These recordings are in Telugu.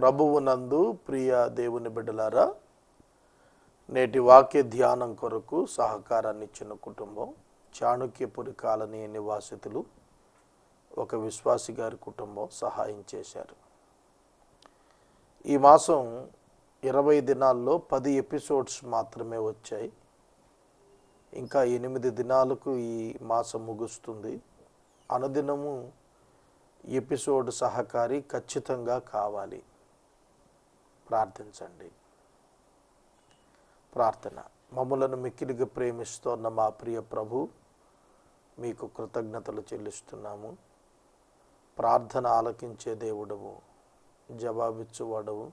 ప్రభువునందు ప్రియ దేవుని బిడ్డలారా, నేటి వాక్య ధ్యానం కొరకు సహకారాన్ని ఇచ్చిన కుటుంబం చాణుక్యపురి కాలనీ నివాసితులు ఒక విశ్వాసి గారి కుటుంబం సహాయం చేశారు. ఈ మాసం 20 దినాల్లో 10 ఎపిసోడ్స్ మాత్రమే వచ్చాయి. ఇంకా 8 దినాలకు ఈ మాసం ముగుస్తుంది. అనుదినము ఎపిసోడ్ సహకారి ఖచ్చితంగా కావాలి. ప్రార్థించండి. ప్రార్థన. మమ్ములను మిక్కిలిగా ప్రేమిస్తున్న మా ప్రియ ప్రభు, మీకు కృతజ్ఞతలు చెల్లిస్తున్నాము. ప్రార్థన ఆలకించే దేవుడవు, జవాబిచ్చువాడవు,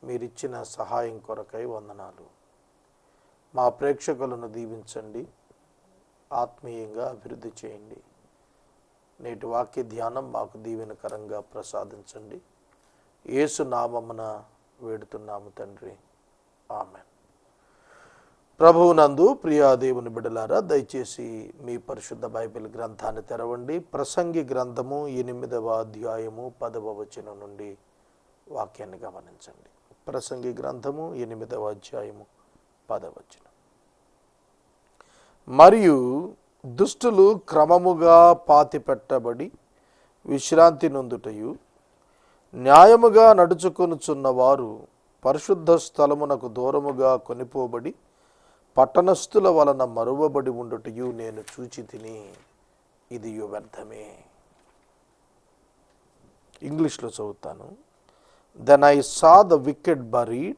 మీరిచ్చిన సహాయం కొరకై వందనాలు. మా ప్రేక్షకులను దీవించండి, ఆత్మీయంగా అభివృద్ధి చేయండి. నేటి వాక్య ధ్యానం మాకు దీవెనకరంగా ప్రసాదించండి. యేసు నామమున వేడుతున్నాము తండ్రి, ఆమెన్. ప్రభువునందు ప్రియా దేవుని బిడ్డలారా, దయచేసి మీ పరిశుద్ధ బైబిల్ గ్రంథాన్ని తెరవండి. ప్రసంగి గ్రంథము 8వ అధ్యాయము 10వ వచనం నుండి వాక్యాన్ని గమనించండి. ప్రసంగి గ్రంథము 8వ అధ్యాయము 10వ వచనం. మరియు దుష్టులు క్రమముగా పాతిపెట్టబడి విశ్రాంతి నొందుటయు, న్యాయముగా నడుచుకొనుచున్నవారు పరిశుద్ధ స్థలమునకు దూరముగా కొనిపోబడి పట్టణస్థుల వలన మరువబడి ఉండుటయు నేను చూచి తిని, ఇది వ్యర్థమే. ఇంగ్లీష్లో చదువుతాను. Then I saw the wicked buried.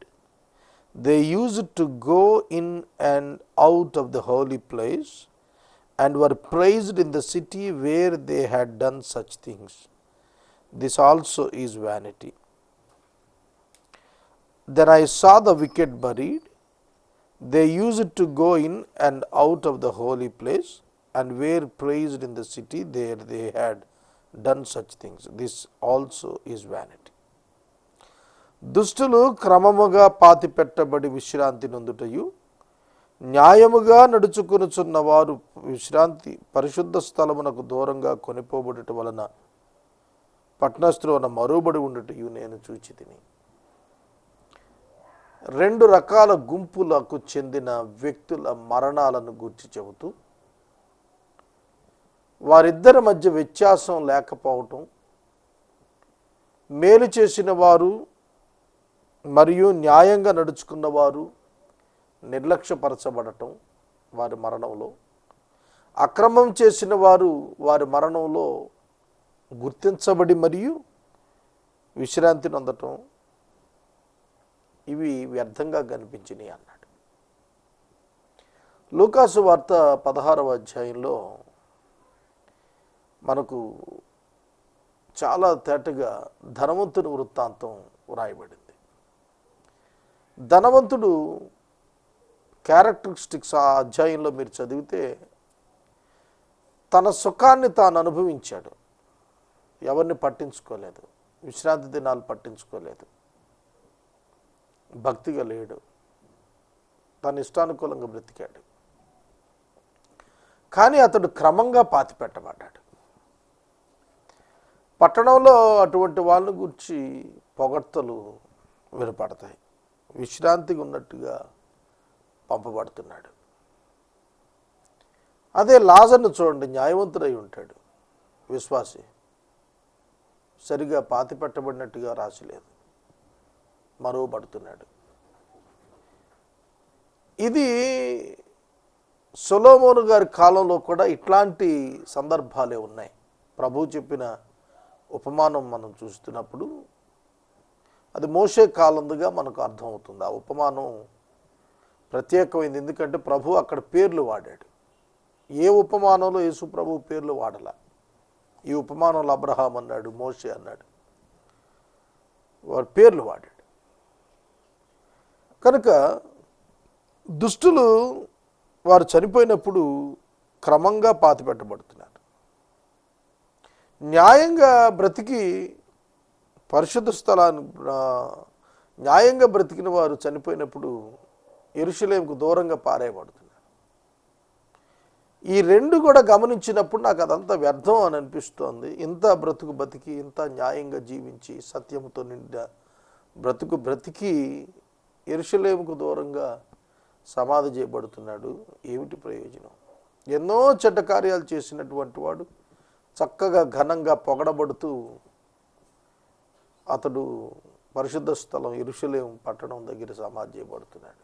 They used to go in and out of the holy place and were praised in the city where they had done such things. This also is vanity. Then I saw the wicked buried. They used to go in and out of the holy place and were praised in the city where they had done such things. This also is vanity. దుష్టులు క్రమముగా పాతిపెట్టబడి విశ్రాంతి నొందుటయు, న్యాయముగా నడుచుకొనుచున్నవారు విశ్రాంతి పరిశుద్ధ స్థలమునకు దూరంగా కొనిపోబడుట వలన పట్టణస్థుల మరుబడి ఉండుటయు నేను చూచి తిని. 2 రకాల గుంపులకు చెందిన వ్యక్తుల మరణాలను గూర్చి చెబుతూ, వారిద్దరి మధ్య వ్యత్యాసం లేకపోవటం, మేలు చేసిన వారు మరియు న్యాయంగా నడుచుకున్నవారు నిర్లక్ష్యపరచబడటం వారి మరణంలో, అక్రమం చేసిన వారు వారి మరణంలో గుర్తించబడి మరియు విశ్రాంతి నొందటం, ఇవి వ్యర్థంగా కనిపించినాయి అన్నాడు. లూకాసు వార్త 16వ అధ్యాయంలో మనకు చాలా తేటగా ధనవంతుని వృత్తాంతం వ్రాయబడింది. ధనవంతుడు క్యారెక్టరిస్టిక్స్ ఆ అధ్యాయంలో మీరు చదివితే తన సుఖాన్ని తాను అనుభవించాడు. ఎవరిని పట్టించుకోలేదు, విశ్రాంతి దినాలు పట్టించుకోలేదు, భక్తిగా లేడు, తన ఇష్టానుకూలంగా బ్రతికాడు. కానీ అతడు క్రమంగా పాతిపెట్టబడ్డాడు. పట్టణంలో అటువంటి వాళ్ళ గురించి పొగడ్తలు వినపడతాయి. విశ్రాంతిగా ఉన్నట్టుగా పంపబడుతున్నాడు. అదే లాజర్ను చూడండి, న్యాయవంతుడై ఉంటాడు, విశ్వాసి, సరిగా పాతిపెట్టబడినట్టుగా రాసిలేదు, మరువబడుతున్నాడు. ఇది సొలొమోను గారి కాలంలో కూడా ఇట్లాంటి సందర్భాలే ఉన్నాయి. ప్రభువు చెప్పిన ఉపమానం మనం చూస్తున్నప్పుడు అది మోషే కాలందుగా మనకు అర్థమవుతుంది. ఆ ఉపమానం ప్రత్యేకమైంది, ఎందుకంటే ప్రభు అక్కడ పేర్లు వాడాడు. ఏ ఉపమానంలో యేసు ప్రభు పేర్లు వాడల. ఈ ఉపమానంలో అబ్రహాం అన్నాడు, మోషే అన్నాడు, వారి పేర్లు వాడాడు. కనుక దుష్టులు వారు చనిపోయినప్పుడు క్రమంగా పాతిపెట్టబడుతున్నారు. న్యాయంగా బ్రతికి పరిశుద్ధ స్థలాన్ని న్యాయంగా బ్రతికిన వారు చనిపోయినప్పుడు యెరూషలేముకు దూరంగా పారేయబడుతున్నారు. ఈ రెండు కూడా గమనించినప్పుడు నాకు అదంతా వ్యర్థం అని అనిపిస్తోంది. ఇంత బ్రతుకు బతికి, ఇంత న్యాయంగా జీవించి, సత్యముతో నిండా బ్రతికి యెరూషలేముకు దూరంగా సమాధి చేయబడుతున్నాడు. ఏమిటి ప్రయోజనం? ఎన్నో చెడ్డ కార్యాలు చేసినటువంటి వాడు చక్కగా ఘనంగా పొగడబడుతూ అతడు పరిశుద్ధ స్థలం యెరూషలేము పట్టణం దగ్గర సమాధి చేయబడుతున్నాడు.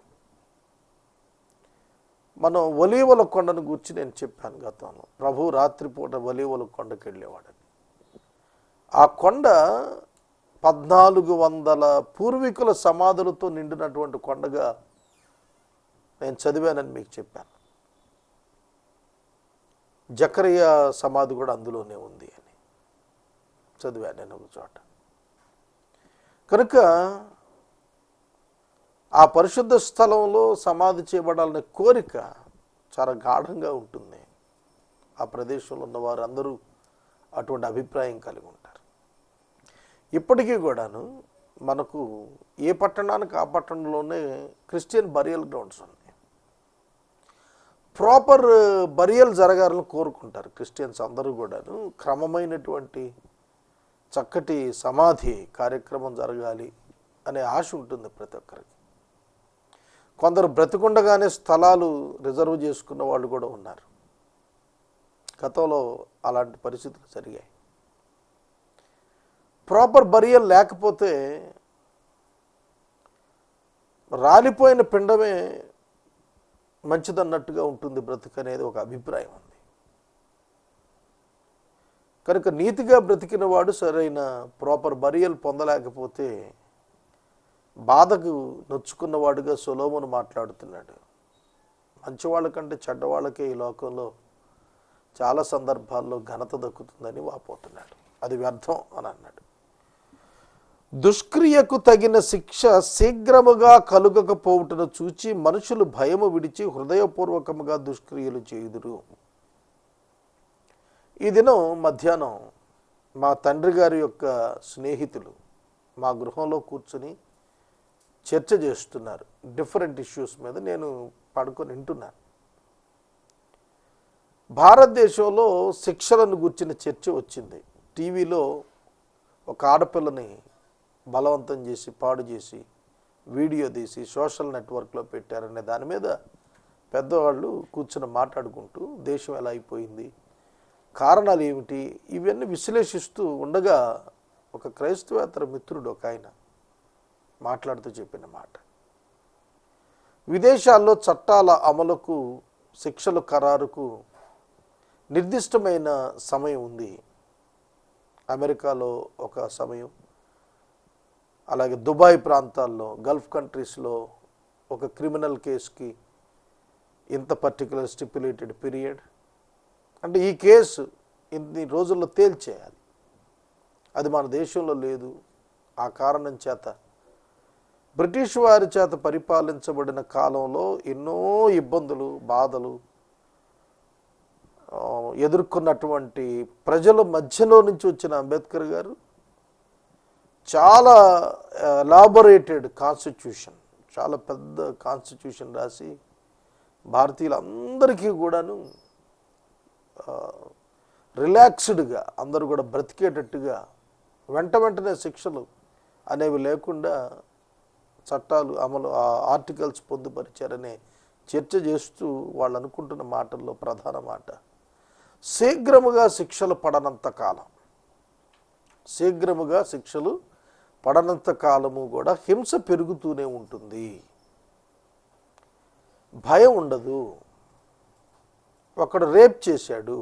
మనం ఒలీవల కొండను గురించి నేను చెప్పాను గతంలో. ప్రభు రాత్రిపూట ఒలీవల కొండకి వెళ్ళేవాడని. ఆ కొండ 1400 పూర్వీకుల సమాధులతో నిండినటువంటి కొండగా నేను చదివానని మీకు చెప్పాను. జకరియా సమాధి కూడా అందులోనే ఉంది అని చదివాను నేను ఒక చోట. కనుక ఆ పరిశుద్ధ స్థలంలో సమాధి చేయబడాలనే కోరిక చాలా గాఢంగా ఉంటుంది. ఆ ప్రదేశంలో ఉన్న వారు అందరూ అటువంటి అభిప్రాయం కలిగి ఉంటారు. ఇప్పటికీ కూడాను మనకు ఏ పట్టణానికి ఆ పట్టణంలోనే క్రిస్టియన్ బరియల్ గ్రౌండ్స్ ఉన్నాయి. ప్రాపర్ బరియల్ జరగాలని కోరుకుంటారు క్రిస్టియన్స్ అందరూ కూడాను. క్రమమైనటువంటి చక్కటి సమాధి కార్యక్రమం జరగాలి అనే ఆశ ఉంటుంది ప్రతి ఒక్కరికి. కొందరు బ్రతికుండగానే స్థలాలు రిజర్వ్ చేసుకున్న వాళ్ళు కూడా ఉన్నారు. గతంలో అలాంటి పరిస్థితులు జరిగాయి. ప్రాపర్ బరియల్ లేకపోతే రాలిపోయిన పిండమే మంచిదన్నట్టుగా ఉంటుంది బ్రతుకు అనేది ఒక అభిప్రాయం ఉంది. కనుక నీతిగా బ్రతికిన వాడు సరైన ప్రాపర్ బరియల్ పొందలేకపోతే బాధకు నొచ్చుకున్నవాడుగా సొలొమోను మాట్లాడుతున్నాడు. మంచివాళ్ళకంటే చెడ్డవాళ్ళకే ఈ లోకంలో చాలా సందర్భాల్లో ఘనత దక్కుతుందని వాపోతున్నాడు. అది వ్యర్థం అని అన్నాడు. దుష్క్రియకు తగిన శిక్ష శీఘ్రముగా కలుగకపోవుటను చూచి మనుషులు భయము విడిచి హృదయపూర్వకముగా దుష్క్రియలు చేయుదురు. ఈ దినం మధ్యాహ్నం మా తండ్రి గారి యొక్క స్నేహితులు మా గృహంలో కూర్చొని చర్చ చేస్తున్నారు. డిఫరెంట్ ఇష్యూస్ మీద నేను పడుకొని వింటున్నాను. భారతదేశంలో శిక్షలను గుర్చిన చర్చ వచ్చింది. టీవీలో ఒక ఆడపిల్లని బలవంతం చేసి పాడు చేసి వీడియో తీసి సోషల్ నెట్వర్క్లో పెట్టారనే దాని మీద పెద్దవాళ్ళు కూర్చొని మాట్లాడుకుంటూ దేశం ఎలా అయిపోయింది, కారణాలు ఏమిటి, ఇవన్నీ విశ్లేషిస్తూ ఉండగా ఒక క్రైస్తవేతర మిత్రుడు ఒక ఆయన మాట్లాడుతూ చెప్పిన మాట, విదేశాల్లో చట్టాల అమలుకు శిక్షల ఖరారుకు నిర్దిష్టమైన సమయం ఉంది. అమెరికాలో ఒక సమయం, అలాగే దుబాయ్ ప్రాంతాల్లో గల్ఫ్ కంట్రీస్లో ఒక క్రిమినల్ కేసుకి ఇంత పర్టికులర్ స్టిప్యులేటెడ్ పీరియడ్, అంటే ఈ కేసు ఇన్ని రోజుల్లో తేల్చేయాలి. అది మన దేశంలో లేదు. ఆ కారణం చేత బ్రిటిష్ వారి చేత పరిపాలించబడిన కాలంలో ఎన్నో ఇబ్బందులు బాధలు ఎదుర్కొన్నటువంటి ప్రజల మధ్యలో నుంచి వచ్చిన అంబేద్కర్ గారు చాలా ఎలాబొరేటెడ్ కాన్స్టిట్యూషన్, చాలా పెద్ద కాన్స్టిట్యూషన్ రాసి భారతీయులందరికీ కూడాను రిలాక్స్డ్గా అందరూ కూడా బ్రతికేటట్టుగా వెంటనే శిక్షలు అనేవి లేకుండా చట్టాలు అమలు ఆర్టికల్స్ పొందుపరిచారనే చర్చ చేస్తూ వాళ్ళు అనుకుంటున్న మాటల్లో ప్రధాన మాట, శీఘ్రముగా శిక్షలు పడనంత కాలం, శీఘ్రముగా శిక్షలు పడనంత కాలము కూడా హింస పెరుగుతూనే ఉంటుంది, భయం ఉండదు. ఒకడు రేప్ చేశాడు,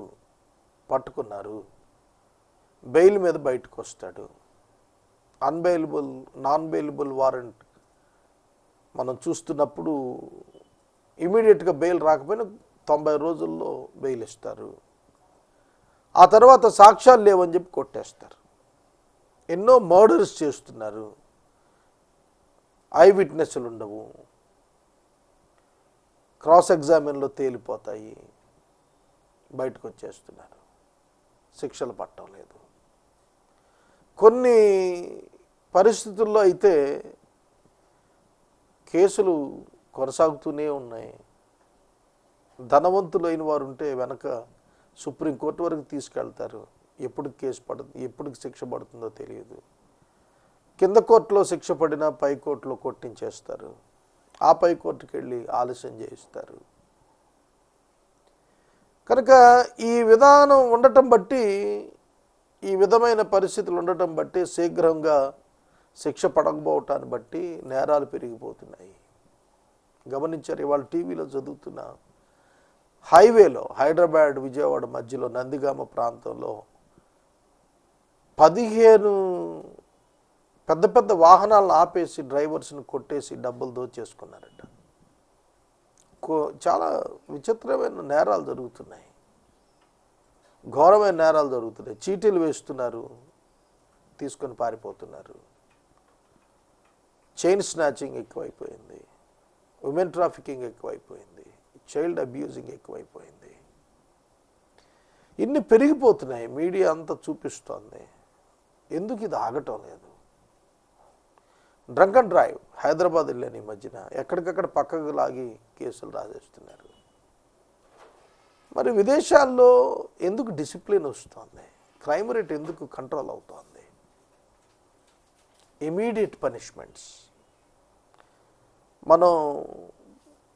పట్టుకున్నారు, బెయిల్ మీద బయటకు వస్తాడు, నాన్ బెయిలబుల్ వారెంట్ మనం చూస్తున్నప్పుడు ఇమీడియట్గా బెయిల్ రాకపోయినా 90 రోజుల్లో బెయిల్ ఇస్తారు. ఆ తర్వాత సాక్ష్యాలు లేవని చెప్పి కొట్టేస్తారు. ఎన్నో మర్డర్స్ చేస్తున్నారు, ఐ విట్నెస్లు ఉండవు, క్రాస్ ఎగ్జామిన్లో తేలిపోతాయి, బయటకు వచ్చేస్తున్నారు, శిక్షలు పట్టడం లేదు. కొన్ని పరిస్థితుల్లో అయితే కేసులు కొనసాగుతూనే ఉన్నాయి. ధనవంతులైన వారు ఉంటే వెనక సుప్రీంకోర్టు వరకు తీసుకెళ్తారు. ఎప్పుడు కేసు పడుతుంది, ఎప్పుడు శిక్ష పడుతుందో తెలియదు. కింద కోర్టులో శిక్ష పడినా పై కోర్టులో కొట్టించేస్తారు. ఆ పై కోర్టుకి వెళ్ళి ఆలస్యం చేయిస్తారు. కనుక ఈ విధానం ఉండటం బట్టి, ఈ విధమైన పరిస్థితులు ఉండటం బట్టి, శీఘ్రంగా శిక్ష పడకపోవటాన్ని బట్టి నేరాలు పెరిగిపోతున్నాయి. గమనించారు. ఇవాళ టీవీలో చదువుతున్న హైవేలో హైదరాబాద్ విజయవాడ మధ్యలో నందిగామ ప్రాంతంలో 15 పెద్ద పెద్ద వాహనాలను ఆపేసి డ్రైవర్స్ని కొట్టేసి డబ్బులు దోచేసుకున్నారట. చాలా విచిత్రమైన నేరాలు జరుగుతున్నాయి, ఘోరమైన నేరాలు జరుగుతున్నాయి. చీటీలు వేస్తున్నారు, తీసుకొని పారిపోతున్నారు. చైన్ స్నాచింగ్ ఎక్కువైపోయింది, ఉమెన్ ట్రాఫికింగ్ ఎక్కువైపోయింది, చైల్డ్ అబ్యూజింగ్ ఎక్కువైపోయింది. ఇన్ని పెరిగిపోతున్నాయి. మీడియా అంతా చూపిస్తోంది. ఎందుకు ఇది ఆగటం లేదు? డ్రంక్ అండ్ డ్రైవ్ హైదరాబాద్ వెళ్ళాను ఈ మధ్యన, ఎక్కడికక్కడ పక్కకు లాగి కేసులు రాసేస్తున్నారు. మరి విదేశాల్లో ఎందుకు డిసిప్లిన్ వస్తుంది? క్రైమ్ రేట్ ఎందుకు కంట్రోల్ అవుతోంది? Immediate punishments. మనం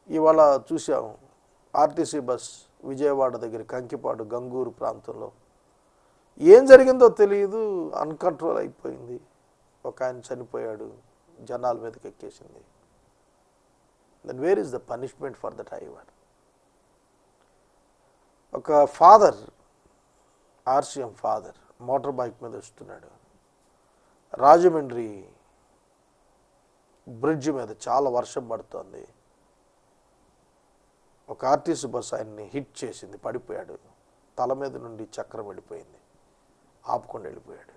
ఇవాళ చూసాం, ఆర్టీసీ బస్ విజయవాడ దగ్గర కంకిపాడు గంగూరు ప్రాంతంలో ఏం జరిగిందో తెలియదు, అన్కంట్రోల్ అయిపోయింది. ఒక ఆయన చనిపోయాడు, జనాల మీదకి ఎక్కేసింది. Then where is the punishment for the driver? ఒక father, RCM father motor bike మీద వస్తున్నాడు. రాజమండ్రి బ్రిడ్జ్ మీద చాలా వర్షం పడుతోంది. ఒక ఆర్టీసీ బస్సు ఆయన్ని హిట్ చేసింది, పడిపోయాడు. తల మీద నుండి చక్రం వెళ్ళిపోయింది, ఆపుకొని వెళ్ళిపోయాడు.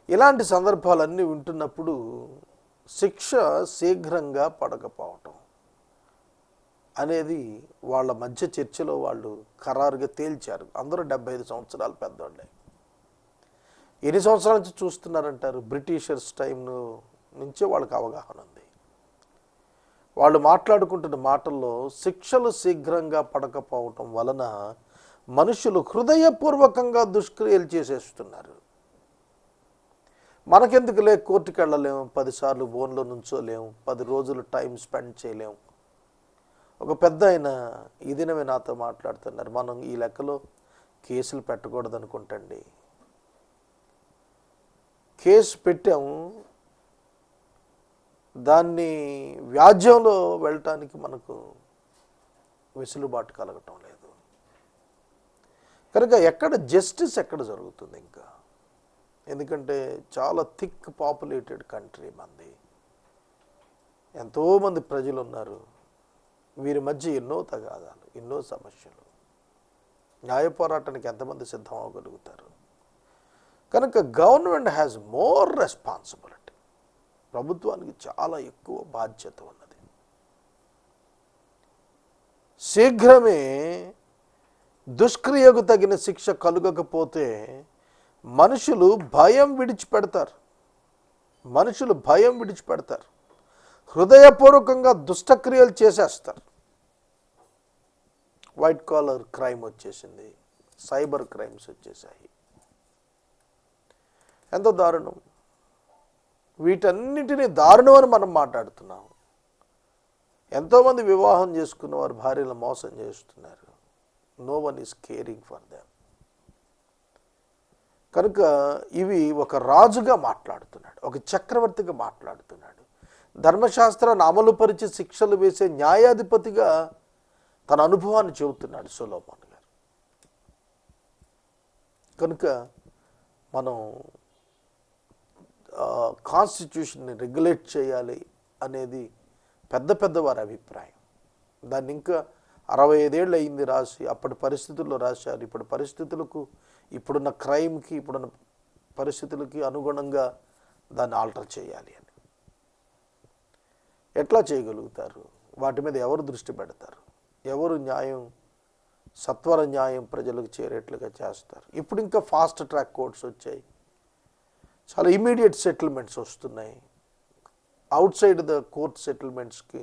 ఇలాంటి సందర్భాలన్నీ వింటున్నప్పుడు శిక్ష శీఘ్రంగా పడకపోవటం అనేది వాళ్ళ మధ్య చర్చలో వాళ్ళు ఖరారుగా తేల్చారు. అందరూ 75 సంవత్సరాలు పెద్దవాళ్ళే. ఎన్ని సంవత్సరాల నుంచి చూస్తున్నారంటారు? బ్రిటిషర్స్ టైం నుంచే వాళ్ళకి అవగాహన ఉంది. వాళ్ళు మాట్లాడుకుంటున్న మాటల్లో శిక్షలు శీఘ్రంగా పడకపోవటం వలన మనుషులు హృదయపూర్వకంగా దుష్క్రియలు చేసేస్తున్నారు. మనకెందుకులే, కోర్టుకు వెళ్ళలేము, 10 సార్లు ఫోన్లో నుంచోలేము, 10 రోజులు టైం స్పెండ్ చేయలేము. ఒక పెద్ద ఆయన ఈ దినమే నాతో మాట్లాడుతున్నారు, మనం ఈ లెక్కలో కేసులు పెట్టకూడదు అనుకుంటండి. కేసు పెట్టాము, దాన్ని వ్యాజ్యంలో వెళ్ళటానికి మనకు వెసులుబాటు కలగటం లేదు. కనుక ఎక్కడ జస్టిస్ ఎక్కడ జరుగుతుంది ఇంకా? ఎందుకంటే చాలా థిక్ పాపులేటెడ్ కంట్రీ మంది, ఎంతోమంది ప్రజలు ఉన్నారు. వీరి మధ్య ఎన్నో తగాదాలు, ఎన్నో సమస్యలు. న్యాయ పోరాటానికి ఎంతమంది సిద్ధం అవ్వగలుగుతారు? కనుక గవర్నమెంట్ హ్యాస్ మోర్ రెస్పాన్సిబిలిటీ. ప్రభుత్వానికి చాలా ఎక్కువ బాధ్యత ఉన్నది. శీఘ్రమే దుష్క్రియకు తగిన శిక్ష కలుగకపోతే మనుషులు భయం విడిచిపెడతారు. హృదయపూర్వకంగా దుష్టక్రియలు చేసేస్తారు. వైట్ కాలర్ క్రైమ్ వచ్చేసింది, సైబర్ క్రైమ్స్ వచ్చేసాయి. ఎంతో దారుణం. వీటన్నిటినీ దారుణం అని మనం మాట్లాడుతున్నాం. ఎంతోమంది వివాహం చేసుకున్న వారు భార్యలు మోసం చేస్తున్నారు. No one is caring for them. కనుక ఇవి ఒక రాజుగా మాట్లాడుతున్నాడు, ఒక చక్రవర్తిగా మాట్లాడుతున్నాడు. ధర్మశాస్త్రాన్ని అమలుపరిచి శిక్షలు వేసే న్యాయాధిపతిగా తన అనుభవాన్ని చెబుతున్నాడు సొలొమోన్ గారు. కనుక మనం కాన్స్టిట్యూషన్ని రెగ్యులేట్ చేయాలి అనేది పెద్దవారి అభిప్రాయం. దాన్ని ఇంకా 65 ఏళ్ళు అయింది రాసి, అప్పటి పరిస్థితుల్లో రాశారు. ఇప్పుడు పరిస్థితులకు, ఇప్పుడున్న క్రైమ్కి, ఇప్పుడున్న పరిస్థితులకి అనుగుణంగా దాన్ని ఆల్టర్ చేయాలి అని. ఎట్లా చేయగలుగుతారు? వాటి మీద ఎవరు దృష్టి పెడతారు? ఎవరు సత్వర న్యాయం ప్రజలకు చేరేట్లుగా చేస్తారు? ఇప్పుడు ఇంకా ఫాస్ట్ ట్రాక్ కోర్ట్స్ వచ్చాయి, చాలా ఇమీడియట్ సెటిల్మెంట్స్ వస్తున్నాయి. అవుట్ సైడ్ ద కోర్ట్ సెటిల్మెంట్స్కి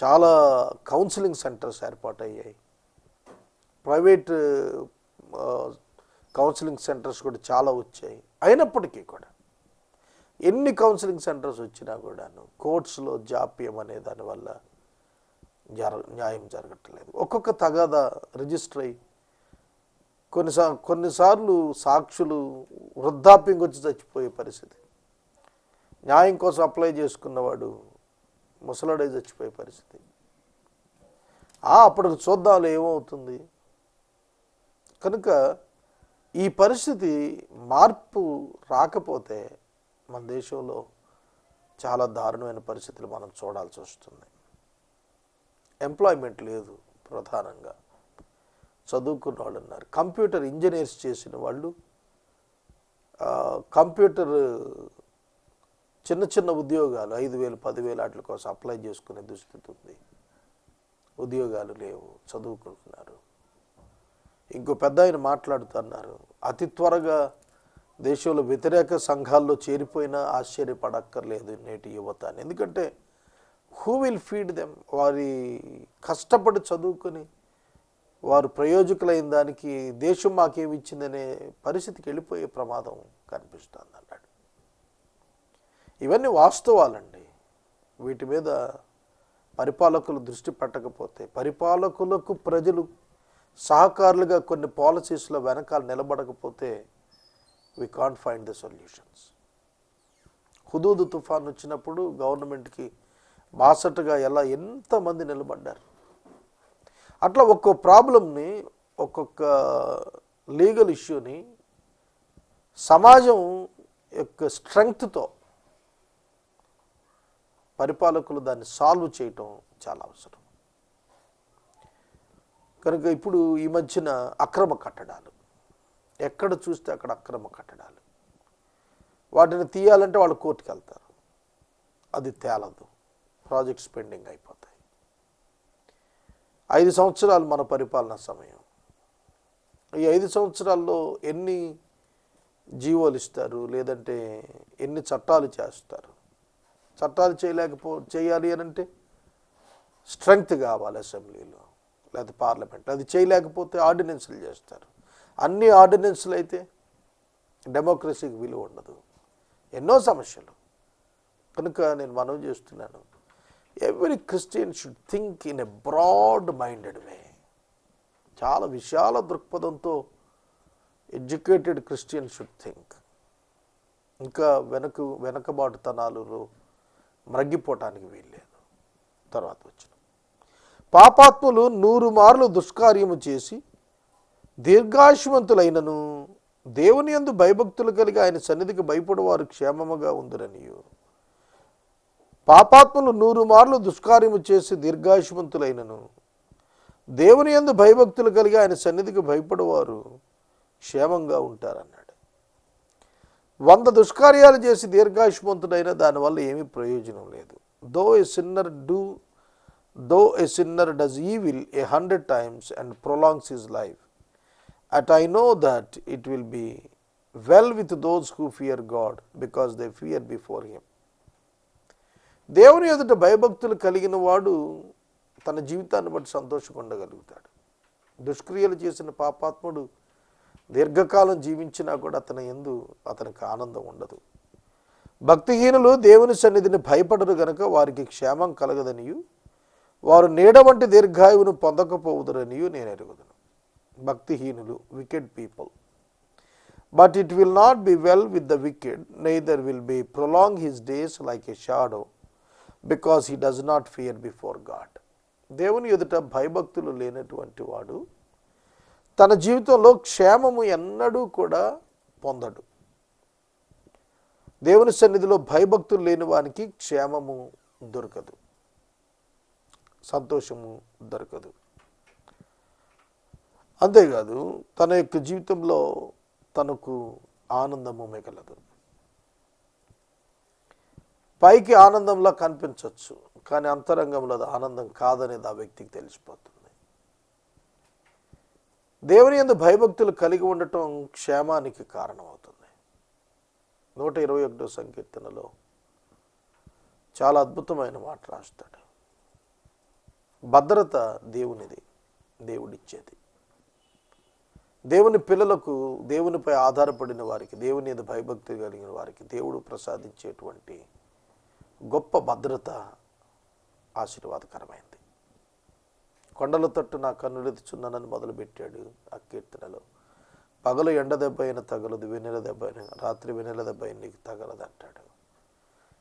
చాలా కౌన్సిలింగ్ సెంటర్స్ ఏర్పాటయ్యాయి. ప్రైవేట్ కౌన్సిలింగ్ సెంటర్స్ కూడా చాలా వచ్చాయి. అయినప్పటికీ కూడా ఎన్ని కౌన్సిలింగ్ సెంటర్స్ వచ్చినా కూడాను కోర్ట్స్లో జాప్యం అనే దానివల్ల న్యాయం జరగట్లేదు. ఒక్కొక్క తగాదా రిజిస్టర్ అయ్యి కొన్నిసార్లు సాక్షులు వృద్ధాప్యంకి వచ్చి చచ్చిపోయే పరిస్థితి, న్యాయం కోసం అప్లై చేసుకున్నవాడు ముసలాడై చచ్చిపోయే పరిస్థితి. అప్పటికి చూద్దాంలో ఏమవుతుంది. కనుక ఈ పరిస్థితి మార్పు రాకపోతే మన దేశంలో చాలా దారుణమైన పరిస్థితులు మనం చూడాల్సి వస్తుంది. ఎంప్లాయ్మెంట్ లేదు. ప్రధానంగా చదువుకున్న వాళ్ళు ఉన్నారు, కంప్యూటర్ ఇంజనీర్స్ చేసిన వాళ్ళు కంప్యూటర్ చిన్న చిన్న ఉద్యోగాలు 5,000 10,000 వాటి కోసం అప్లై చేసుకునే దుస్థితి ఉంది. ఉద్యోగాలు లేవు, చదువుకుంటున్నారు. ఇంకో పెద్ద ఆయన మాట్లాడుతున్నారు, అతి త్వరగా దేశంలో వ్యతిరేక సంఘాల్లో చేరిపోయినా ఆశ్చర్యపడక్కర్లేదు నేటి యువత అని. ఎందుకంటే హూ విల్ ఫీడ్ దెమ్? వారి కష్టపడి చదువుకొని వారు ప్రయోజకులైన దానికి దేశం మాకేమి ఇచ్చిందనే పరిస్థితికి వెళ్ళిపోయే ప్రమాదం కనిపిస్తుంది అన్నాడు. ఇవన్నీ వాస్తవాలండి. వీటి మీద పరిపాలకులు దృష్టి పెట్టకపోతే, పరిపాలకులకు ప్రజలు సహకారులుగా కొన్ని పాలసీస్లో వెనకాల నిలబడకపోతే we can't find the solutions. Hudhud తుఫాన్ వచ్చినప్పుడు గవర్నమెంట్కి బాసటగా ఎంతమంది నిలబడ్డారు. అట్లా ఒక్కో ప్రాబ్లంని, ఒక్కొక్క లీగల్ ఇష్యూని సమాజం యొక్క స్ట్రెంగ్త్తో పరిపాలకులు దాన్ని సాల్వ్ చేయటం చాలా అవసరం. కనుక ఇప్పుడు ఈ మధ్యన అక్రమ కట్టడాలు, ఎక్కడ చూస్తే అక్కడ అక్రమ కట్టడాలు, వాటిని తీయాలంటే వాళ్ళు కోర్టుకు వెళ్తారు, అది తేలదు, ప్రాజెక్ట్స్ పెండింగ్ అయిపోతాయి. 5 సంవత్సరాలు మన పరిపాలనా సమయం. ఈ 5 సంవత్సరాల్లో ఎన్ని జీవోలు ఇస్తారు, లేదంటే ఎన్ని చట్టాలు చేస్తారు? చట్టాలు చేయాలి అని అంటే స్ట్రెంగ్త్ కావాలి అసెంబ్లీలో లేదా పార్లమెంట్. అది చేయలేకపోతే ఆర్డినెన్స్లు చేస్తారు. అన్ని ఆర్డినెన్స్లు అయితే డెమోక్రసీకి విలువ ఉండదు. ఎన్నో సమస్యలు. కనుక నేను మనవి చేస్తున్నాను, every Christian should think in a broad minded way. చాలా విశాల దృక్పథంతో ఎడ్యుకేటెడ్ క్రిస్టియన్ షుడ్ థింక్. ఇంకా వెనకబాటుతనాలు మ్రగ్గిపోవటానికి వీల్లేదు. తర్వాత వచ్చిన పాపాత్ములు 100 మార్లు దుష్కార్యము చేసి దీర్ఘాయుష్మంతులైనను దేవుని యందు భయభక్తులు కలిగి ఆయన సన్నిధికి భయపడేవారు క్షేమముగా ఉందిరనియు. పాపాత్ములు 100 మార్లు దుష్కార్యము చేసి దీర్ఘాయుష్మంతులైనను దేవుని యందు భయభక్తులు కలిగి ఆయన సన్నిధికి భయపడేవారు క్షేమంగా ఉంటారన్నాడు. 100 దుష్కార్యాలు చేసి దీర్ఘాయుష్మంతుడైనా దానివల్ల ఏమీ ప్రయోజనం లేదు. దో a sinner does evil 100 times and prolongs his life, and I know that it will be well with those who fear God, because they fear before him. దేవుని ఎదుట భయభక్తులు కలిగిన వాడు తన జీవితాన్ని బట్టి సంతోషంగా ఉండగలుగుతాడు. దుష్క్రియలు చేసిన పాపాత్ముడు దీర్ఘకాలం జీవించినా కూడా అతనికి ఆనందం ఉండదు. భక్తిహీనులు దేవుని సన్నిధిని భయపడరు గనుక వారికి క్షేమం కలగదనియు, వారు నీడ వంటి దీర్ఘాయువును పొందకపోవుదురనియు నేను ఎరుగుదును. భక్తిహీనులు, wicked people. But it will not be well with the wicked, neither will be prolong his days like a shadow, because he does not fear before God. దేవుని ఎదుట భయభక్తులు లేనటువంటి వాడు తన జీవితంలో క్షేమము ఎన్నడూ కూడా పొందడు. దేవుని సన్నిధిలో భయభక్తులు లేని వానికి క్షేమము దొరకదు, సంతోషము దొరకదు. అంతేకాదు తన యొక్క జీవితంలో తనకు ఆనందము మిగలదు. పైకి ఆనందంలా కనిపించవచ్చు, కానీ అంతరంగంలో అది ఆనందం కాదనేది ఆ వ్యక్తికి తెలిసిపోతుంది. దేవుని యందు భయభక్తులు కలిగి ఉండటం క్షేమానికి కారణమవుతుంది. 121వ సంకీర్తనలో చాలా అద్భుతమైన మాట రాస్తాడు. భద్రత దేవునిది, దేవుడిచ్చేది. దేవుని పిల్లలకు, దేవునిపై ఆధారపడిన వారికి, దేవుని మీద భయభక్తి కలిగిన వారికి దేవుడు ప్రసాదించేటువంటి గొప్ప భద్రత ఆశీర్వాదకరమైంది. కొండల తట్టు నా కన్నులెత్తుచున్నానని మొదలుపెట్టాడు ఆ కీర్తనలో. పగలు ఎండ దెబ్బ అయినా తగలదు, వెన్నెల దెబ్బ అయినా, రాత్రి వెన్నెల దెబ్బ అయినా నీకు తగలదు అంటాడు.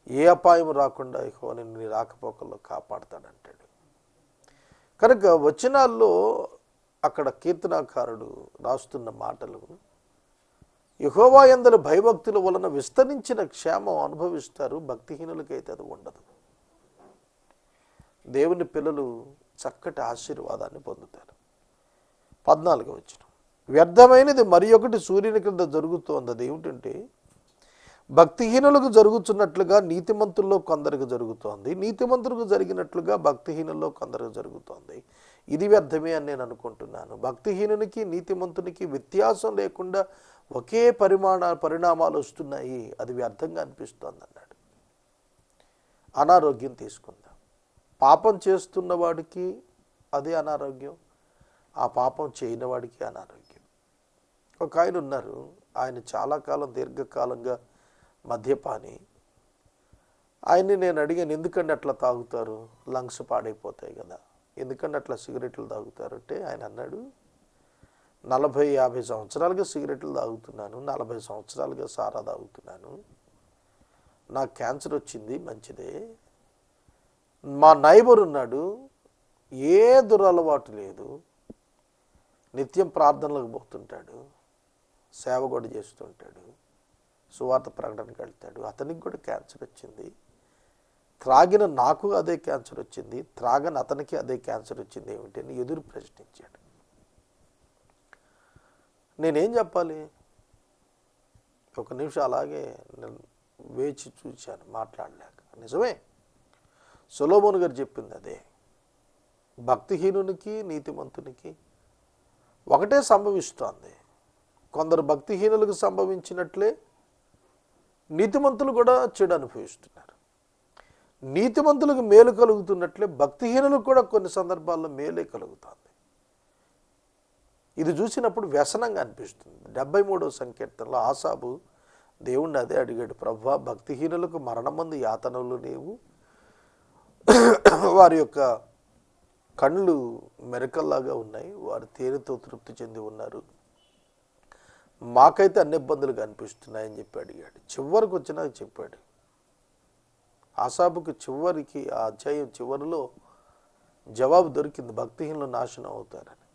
ఏ అపాయం రాకుండా యెహోవా నిన్ను నీ రాకపోకల్లో కాపాడుతాడంటాడు. కనుక వచనాల్లో అక్కడ కీర్తనాకారుడు రాస్తున్న మాటలు, యెహోవా యందలి భయభక్తుల వలన విస్తరించిన క్షేమం అనుభవిస్తారు, భక్తిహీనులకైతే అది ఉండదు. దేవుని పిల్లలు చక్కటి ఆశీర్వాదాన్ని పొందుతారు. 14వ వచనం, వ్యర్థమైనది మరి ఒకటి సూర్యుని క్రింద జరుగుతోంది. అది ఏమిటంటే, భక్తిహీనులకు జరుగుతున్నట్లుగా నీతిమంతుల్లో కొందరికి జరుగుతోంది, నీతిమంతులకు జరిగినట్లుగా భక్తిహీనుల్లో కొందరికి జరుగుతోంది. ఇది వ్యర్థమే అని నేను అనుకుంటున్నాను. భక్తిహీనునికి నీతిమంతునికి వ్యత్యాసం లేకుండా ఒకే పరిణామాలు వస్తున్నాయి, అది వ్యర్థంగా అనిపిస్తోంది అన్నాడు. అనారోగ్యం తీసుకుందాం. పాపం చేస్తున్న వాడికి అదే అనారోగ్యం, ఆ పాపం చేయని వాడికి అనారోగ్యం. ఒక ఆయన ఉన్నారు, ఆయన చాలా కాలం దీర్ఘకాలంగా మద్యపాని. ఆయన్ని నేను అడిగాను, ఎందుకంటే అట్లా తాగుతారు, లంగ్స్ పాడైపోతాయి కదా, ఎందుకంటే అట్లా సిగరెట్లు తాగుతారు అంటే ఆయన అన్నాడు, 40-50 సంవత్సరాలుగా సిగరెట్లు తాగుతున్నాను, 40 సంవత్సరాలుగా సారా తాగుతున్నాను, నాకు క్యాన్సర్ వచ్చింది, మంచిదే. మా నైబర్ ఉన్నాడు, ఏ దురలవాటు లేదు, నిత్యం ప్రార్థనలకు పోతుంటాడు, సేవ కూడా చేస్తుంటాడు, సువార్త ప్రకటనకు వెళ్తాడు, అతనికి కూడా క్యాన్సర్ వచ్చింది. త్రాగిన నాకు అదే క్యాన్సర్ వచ్చింది, త్రాగని అతనికి అదే క్యాన్సర్ వచ్చింది ఏమిటి అని ఎదురు ప్రశ్నించాడు. నేనేం చెప్పాలి? ఒక నిమిషం అలాగే నేను వేచి చూశాను, మాట్లాడలేక. నిజమే, సొలొమోను గారు చెప్పింది అదే. భక్తిహీనునికి నీతిమంతునికి ఒకటే సంభవిస్తోంది. కొందరు భక్తిహీనులకు సంభవించినట్లే నీతిమంతులు కూడా చెడు అనుభవిస్తున్నారు. నీతిమంతులకు మేలు కలుగుతున్నట్లే భక్తిహీనులకు కూడా కొన్ని సందర్భాల్లో మేలే కలుగుతుంది. ఇది చూసినప్పుడు వ్యసనంగా అనిపిస్తుంది. 73వ సంకీర్తనలో ఆసాబు దేవుణ్ణి అదే అడిగాడు, ప్రభువా, భక్తిహీనులకు మరణమందు యాతనలు లేవు, వారి యొక్క కళ్ళు మెరకల్లాగా ఉన్నాయి, వారు తేనెతో తృప్తి చెంది ఉన్నారు, మాకైతే అన్ని ఇబ్బందులు కనిపిస్తున్నాయని చెప్పి అడిగాడు. చివరికి వచ్చినాక చెప్పాడు, ఆసాబుకి చివరికి ఆ అధ్యాయం చివరిలో జవాబు దొరికింది, భక్తిహీనులు నాశనం అవుతారని.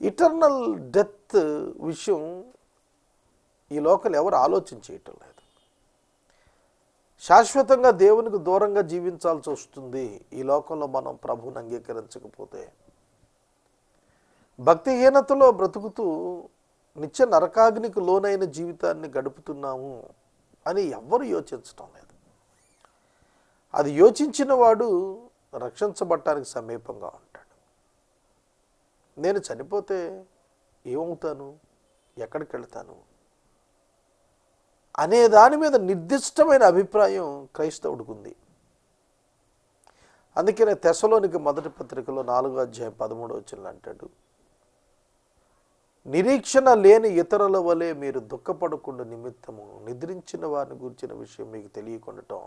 ఇటర్నల్ డెత్ విషయం ఈ లోకల్ ఎవరు ఆలోచించేయటం లేదు. శాశ్వతంగా దేవునికి దూరంగా జీవించాల్సి వస్తుంది ఈ లోకంలో మనం ప్రభువుని అంగీకరించకపోతే. భక్తిహీనతలో బ్రతుకుతూ నిత్య నరకాగ్నికి లోనైన జీవితాన్ని గడుపుతున్నాము అని ఎవ్వరు యోచించటం లేదు. అది యోచించిన వాడు రక్షించబడటానికి సమీపంగా ఉంటాడు. నేను చనిపోతే ఏమవుతాను, ఎక్కడికి వెళ్తాను అనే దాని మీద నిర్దిష్టమైన అభిప్రాయం క్రైస్తవుడికి ఉంది. అందుకనే తెస్సలోనిక మొదటి పత్రికలో 4వ అధ్యాయం 13వ వచనంలో అంటాడు, నిరీక్షణ లేని ఇతరుల వలె మీరు దుఃఖపడకుండా నిమిత్తము నిద్రించిన వారిని గురించిన విషయం మీకు తెలియకుండటం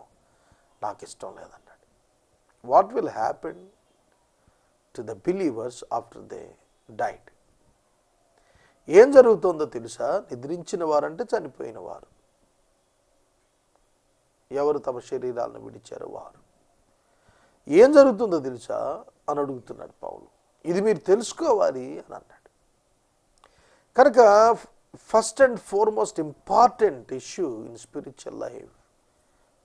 నాకు ఇష్టం లేదన్నాడు. What will happen to the believers after they died? ఏం జరుగుతుందో తెలుసా? నిద్రించిన వారంటే చనిపోయిన వారు, ఎవరు తమ శరీరాలను విడిచారో వారు. ఏం జరుగుతుందో తెలుసా అని అడుగుతున్నాడు పౌలు. ఇది మీరు తెలుసుకోవాలి అని అన్నాడు. కనుక first and foremost important issue in spiritual life,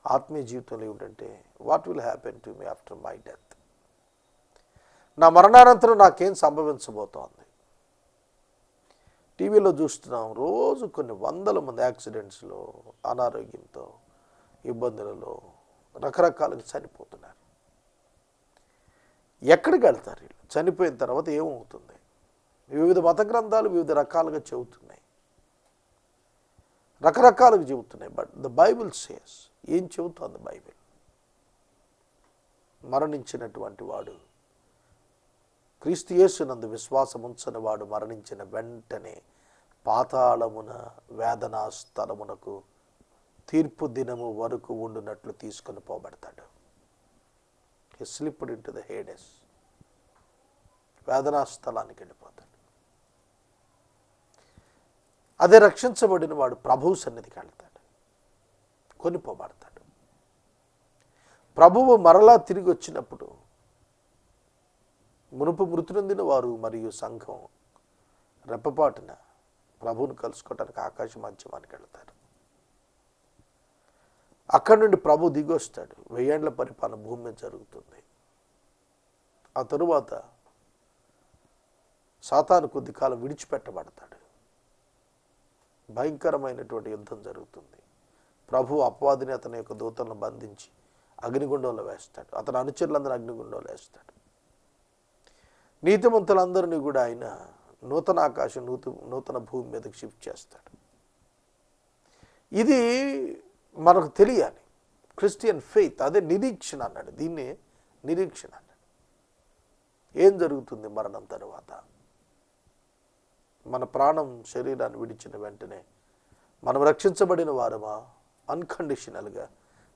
ఆత్మీయ జీవితంలో ఏమిటంటే, what will happen to me after my death? నా మరణానంతరం నాకేం సంభవించబోతోంది? టీవీలో చూస్తున్నాం రోజు కొన్ని వందల మంది యాక్సిడెంట్స్లో, అనారోగ్యంతో, ఇబ్బందులలో రకరకాలుగా చనిపోతున్నారు. ఎక్కడికి వెళ్తారు వీళ్ళు? చనిపోయిన తర్వాత ఏమవుతుంది? వివిధ మత గ్రంథాలు వివిధ రకాలుగా చెబుతున్నాయి, రకరకాలుగా చెబుతున్నాయి. బట్ ద బైబిల్ సేస్, ఏం చెబుతోంది బైబిల్? మరణించినటువంటి వాడు క్రీస్తు యేసునందు విశ్వాసముంచని వాడు మరణించిన వెంటనే పాతాళమున వేదనా స్థలమునకు తీర్పు దినము వరకు ఉండునట్లు తీసుకొని పోబడతాడు. He slipped into the Hades, వేదనా స్థలానికి వెళ్ళిపోతాడు. అదే రక్షించబడిన వాడు ప్రభువు సన్నిధికి వెళ్తాడు, కొనిపోబడతాడు. ప్రభువు మరలా తిరిగి వచ్చినప్పుడు మునుపు మృతి నొందిన వారు మరియు సంఘం రెప్పపాటున ప్రభువును కలుసుకోవటానికి ఆకాశ మధ్యమానికి వెళ్తారు. అక్కడి నుండి ప్రభు దిగి వస్తాడు. 1000 ఏళ్ల పరిపాలన భూమి మీద జరుగుతుంది. ఆ తరువాత సాతాను కొద్ది కాలం విడిచిపెట్టబడతాడు. భయంకరమైనటువంటి యుద్ధం జరుగుతుంది. ప్రభు అపవాదిని అతని యొక్క దూతలను బంధించి అగ్నిగుండంలో వేస్తాడు. అతని అనుచరులందరూ అగ్నిగుండంలో వేస్తాడు. నీతిమంతులందరినీ కూడా ఆయన నూతన ఆకాశం నూతన భూమి మీదకి షిఫ్ట్ చేస్తాడు. ఇది మనకు తెలియాలి. క్రిస్టియన్ ఫెయిత్ అదే నిరీక్షణ అన్నాడు. దీన్ని నిరీక్షణ అన్నాడు. ఏం జరుగుతుంది మరణం తర్వాత? మన ప్రాణం శరీరాన్ని విడిచిన వెంటనే మనం రక్షించబడిన వారమా అన్కండిషనల్గా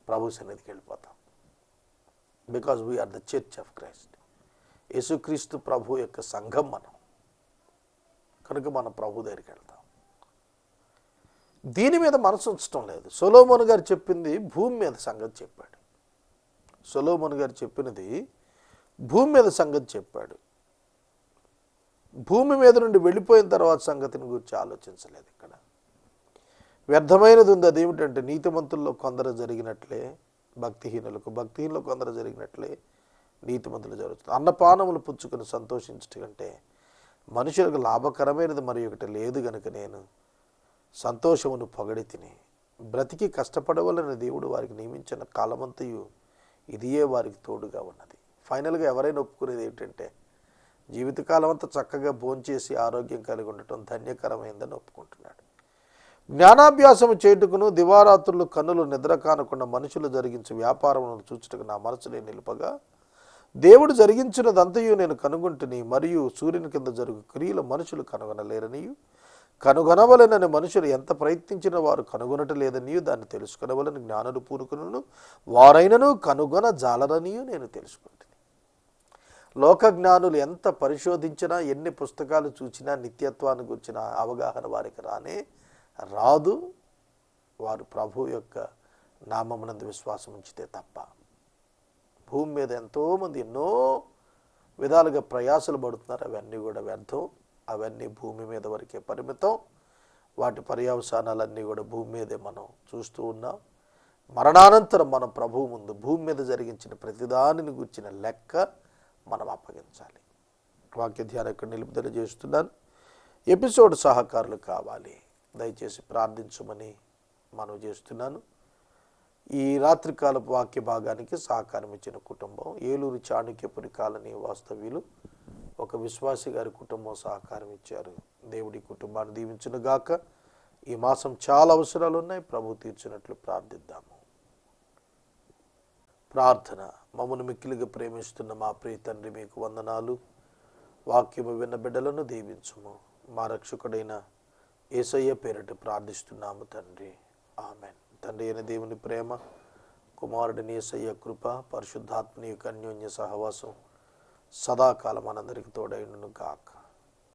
ప్రభు సన్నిధికి వెళ్ళిపోతాం. Because we are the church of Christ. యేసుక్రీస్తు ప్రభు యొక్క సంఘం మనం కనుక మనం ప్రభు దగ్గరికి వెళ్తాం. దీని మీద మనసు ఉంచడం లేదు. సొలొమోను గారు చెప్పింది భూమి మీద సంగతి చెప్పాడు. సొలొమోను గారు చెప్పినది భూమి మీద సంగతి చెప్పాడు. భూమి మీద నుండి వెళ్ళిపోయిన తర్వాత సంగతిని గురించి ఆలోచించలేదు. ఇక్కడ వ్యర్థమైనది ఉంది. అదేమిటంటే నీతిమంతుల్లో కొందరు జరిగినట్లే భక్తిహీనులకు, భక్తిహీనులకు కొందరు జరిగినట్లే నీతిమంతులు జరుగుతుంది. అన్నపానములు పుచ్చుకొని సంతోషించట కంటే మనుషులకు లాభకరమైనది మరి ఒకటి లేదు గనుక నేను సంతోషమును పొగడి తిని బ్రతికి కష్టపడవలని దేవుడు వారికి నియమించిన కాలమంతయు ఇదియే వారికి తోడుగా ఉన్నది. ఫైనల్గా ఎవరైనా ఒప్పుకునేది ఏంటంటే జీవితకాలం అంతా చక్కగా భోంచేసి ఆరోగ్యం కలిగి ఉండటం ధన్యకరమైందని ఒప్పుకుంటున్నాడు. జ్ఞానాభ్యాసము చేయుటకును దివారాత్రులు కన్నులు నిద్ర కానకుండా మనుషులు జరిగించే వ్యాపారములను చూచుటకు నా మనసునే నిలుపగా దేవుడు జరిగించినదంతయు నేను కనుగొంటుని, మరియు సూర్యుని కింద జరుగు క్రియలు మనుషులు కనుగొనలేరనియు, కనుగొనవలనని మనుషులు ఎంత ప్రయత్నించిన వారు కనుగొనట లేదనియు, దాన్ని తెలుసుకొనవలని జ్ఞానులు పూనుకును వారైనను కనుగొన జాలరనియు నేను తెలుసుకుంటుని. లోక జ్ఞానులు ఎంత పరిశోధించినా, ఎన్ని పుస్తకాలు చూచినా నిత్యత్వాన్ని గురించిన అవగాహన వారికి రాదు. వారు ప్రభు యొక్క నామమునందు విశ్వాసం ఉంచితే తప్ప. భూమి మీద ఎంతోమంది ఎన్నో విధాలుగా ప్రయాసలు పడుతున్నారు. అవన్నీ కూడా వ్యర్థం. అవన్నీ భూమి మీద వరకే పరిమితం. వాటి పర్యవసానాలన్నీ కూడా భూమి మీదే మనం చూస్తూ ఉన్నాం. మరణానంతరం మనం ప్రభువు ముందు భూమి మీద జరిగించిన ప్రతిదానిని గుర్చిన లెక్క మనం అప్పగించాలి. వాక్య ధ్యానం ఇక్కడ నిలుపుదల చేస్తున్నాను. ఎపిసోడ్ సహకారులు కావాలి, దయచేసి ప్రార్థించమని మనవి చేస్తున్నాను. ఈ రాత్రికాలపు వాక్య భాగానికి సహకారం ఇచ్చిన కుటుంబం ఏలూరు చాణక్యపురి కాలనీ వాస్తవ్యులు ఒక విశ్వాసి గారి కుటుంబం సహకారం ఇచ్చారు. దేవుడి కుటుంబాన్ని దీవించును గాక. ఈ మాసం చాలా అవసరాలు ఉన్నాయి, ప్రభు తీర్చినట్లు ప్రార్థిద్దాము. ప్రార్థన. మమ్మల్ని మిక్కిలిగా ప్రేమిస్తున్న మా ప్రియ తండ్రి, మీకు వందనాలు. వాక్యము విన్న బిడ్డలను దీవించుము. మా రక్షకుడైన యేసయ్య పేరిట ప్రార్థిస్తున్నాము తండ్రి, ఆమెన్. తండ్రి అయిన దేవుని ప్రేమ, కుమారుడిని యేసయ్య కృప, పరిశుద్ధాత్మని యొక్క అన్యోన్య సహవాసం సదాకాలం మనందరికి తోడైండును గాక.